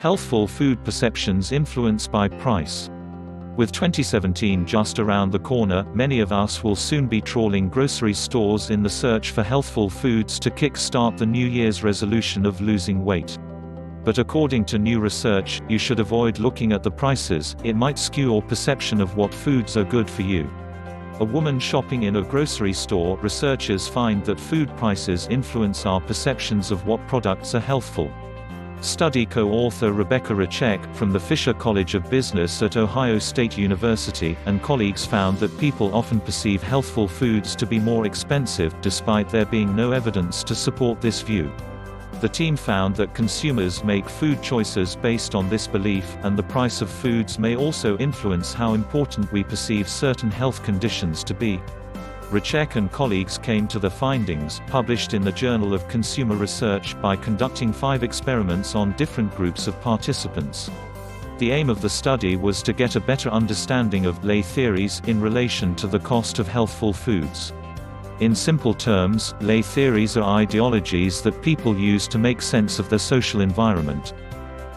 Healthful food perceptions influenced by price. With 2017 just around the corner, many of us will soon be trawling grocery stores in the search for healthful foods to kick-start the New Year's resolution of losing weight. But according to new research, you should avoid looking at the prices. It might skew your perception of what foods are good for you. A woman shopping in a grocery store, researchers find that food prices influence our perceptions of what products are healthful. Study co-author Rebecca Racek, from the Fisher College of Business at Ohio State University, and colleagues found that people often perceive healthful foods to be more expensive, despite there being no evidence to support this view. The team found that consumers make food choices based on this belief, and the price of foods may also influence how important we perceive certain health conditions to be. Racek and colleagues came to the findings, published in the Journal of Consumer Research, by conducting 5 experiments on different groups of participants. The aim of the study was to get a better understanding of lay theories in relation to the cost of healthful foods. In simple terms, lay theories are ideologies that people use to make sense of their social environment.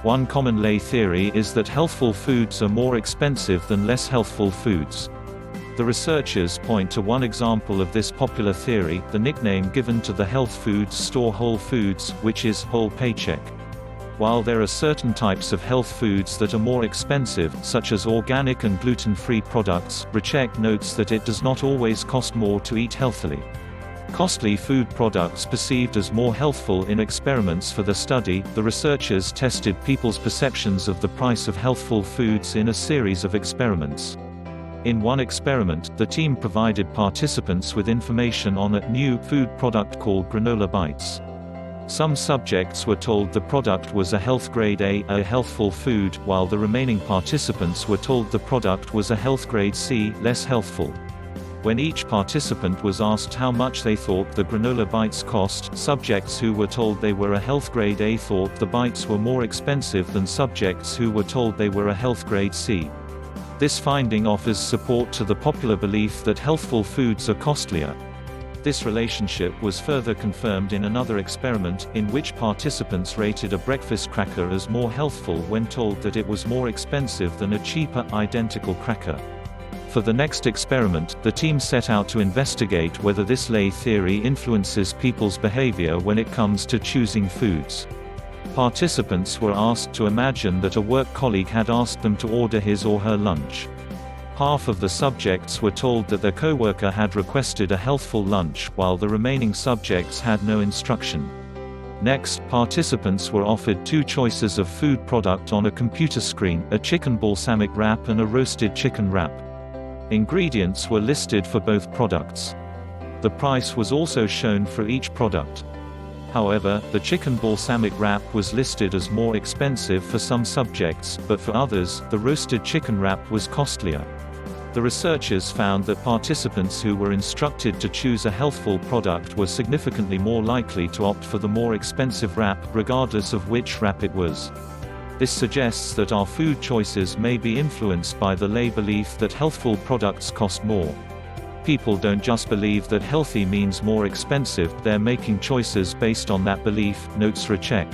One common lay theory is that healthful foods are more expensive than less healthful foods. The researchers point to one example of this popular theory, the nickname given to the health foods store Whole Foods, which is whole paycheck. While there are certain types of health foods that are more expensive, such as organic and gluten-free products, Racek notes that it does not always cost more to eat healthily. Costly food products perceived as more healthful. In experiments for the study, the researchers tested people's perceptions of the price of healthful foods in a series of experiments. In one experiment, the team provided participants with information on a new food product called granola bites. Some subjects were told the product was a health grade A healthful food, while the remaining participants were told the product was a health grade C, less healthful. When each participant was asked how much they thought the granola bites cost, subjects who were told they were a health grade A thought the bites were more expensive than subjects who were told they were a health grade C. This finding offers support to the popular belief that healthful foods are costlier. This relationship was further confirmed in another experiment, in which participants rated a breakfast cracker as more healthful when told that it was more expensive than a cheaper, identical cracker. For the next experiment, the team set out to investigate whether this lay theory influences people's behavior when it comes to choosing foods. Participants were asked to imagine that a work colleague had asked them to order his or her lunch. Half of the subjects were told that their coworker had requested a healthful lunch, while the remaining subjects had no instruction. Next, participants were offered 2 choices of food product on a computer screen, a chicken balsamic wrap and a roasted chicken wrap. Ingredients were listed for both products. The price was also shown for each product. However, the chicken balsamic wrap was listed as more expensive for some subjects, but for others, the roasted chicken wrap was costlier. The researchers found that participants who were instructed to choose a healthful product were significantly more likely to opt for the more expensive wrap, regardless of which wrap it was. This suggests that our food choices may be influenced by the lay belief that healthful products cost more. People don't just believe that healthy means more expensive, they're making choices based on that belief, notes Racek.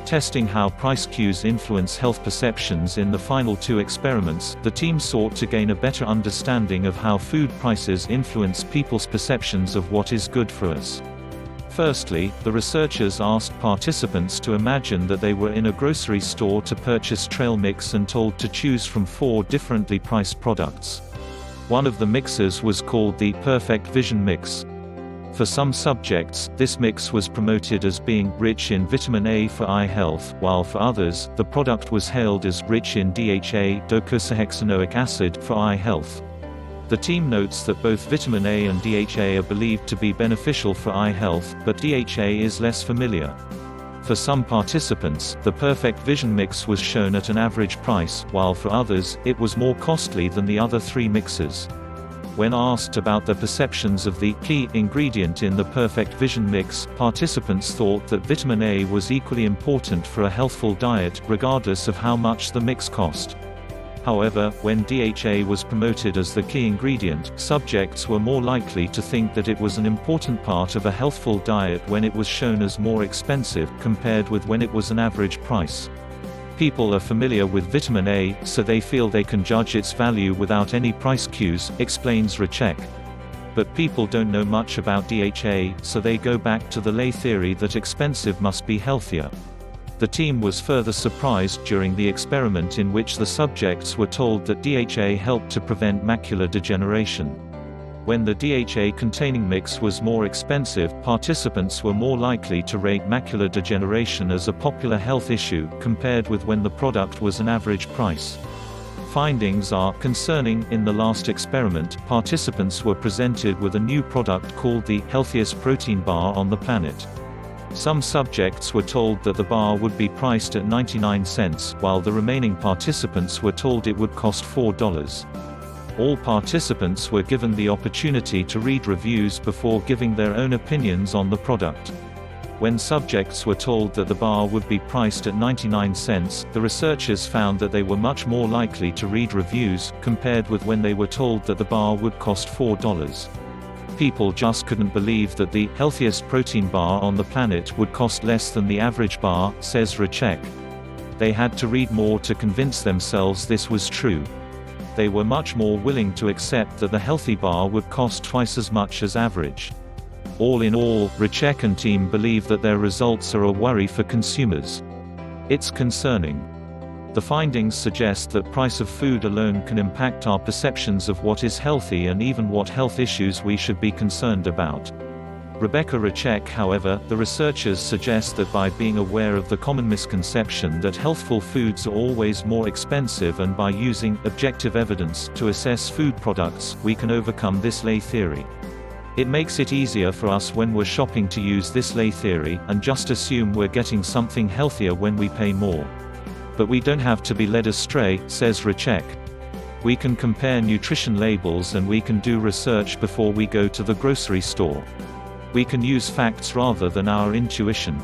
Testing how price cues influence health perceptions in the final 2 experiments, the team sought to gain a better understanding of how food prices influence people's perceptions of what is good for us. Firstly, the researchers asked participants to imagine that they were in a grocery store to purchase trail mix and told to choose from 4 differently priced products. One of the mixes was called the Perfect Vision Mix. For some subjects, this mix was promoted as being rich in vitamin A for eye health, while for others, the product was hailed as rich in DHA, docosahexaenoic acid, for eye health. The team notes that both vitamin A and DHA are believed to be beneficial for eye health, but DHA is less familiar. For some participants, the Perfect Vision Mix was shown at an average price, while for others, it was more costly than the other 3 mixes. When asked about their perceptions of the key ingredient in the Perfect Vision Mix, participants thought that vitamin A was equally important for a healthful diet, regardless of how much the mix cost. However, when DHA was promoted as the key ingredient, subjects were more likely to think that it was an important part of a healthful diet when it was shown as more expensive, compared with when it was an average price. People are familiar with vitamin A, so they feel they can judge its value without any price cues, explains Racek. But people don't know much about DHA, so they go back to the lay theory that expensive must be healthier. The team was further surprised during the experiment in which the subjects were told that DHA helped to prevent macular degeneration. When the DHA-containing mix was more expensive, participants were more likely to rate macular degeneration as a popular health issue, compared with when the product was an average price. Findings are concerning. In the last experiment, participants were presented with a new product called the healthiest protein bar on the planet. Some subjects were told that the bar would be priced at 99 cents, while the remaining participants were told it would cost $4. All participants were given the opportunity to read reviews before giving their own opinions on the product. When subjects were told that the bar would be priced at 99 cents, the researchers found that they were much more likely to read reviews, compared with when they were told that the bar would cost $4. People just couldn't believe that the healthiest protein bar on the planet would cost less than the average bar, says Racek. They had to read more to convince themselves this was true. They were much more willing to accept that the healthy bar would cost twice as much as average. All in all, Racek and team believe that their results are a worry for consumers. It's concerning. The findings suggest that price of food alone can impact our perceptions of what is healthy and even what health issues we should be concerned about. Rebecca Racek. However, the researchers suggest that by being aware of the common misconception that healthful foods are always more expensive and by using objective evidence to assess food products, we can overcome this lay theory. It makes it easier for us when we're shopping to use this lay theory, and just assume we're getting something healthier when we pay more. But we don't have to be led astray, says Racek. We can compare nutrition labels and we can do research before we go to the grocery store. We can use facts rather than our intuition.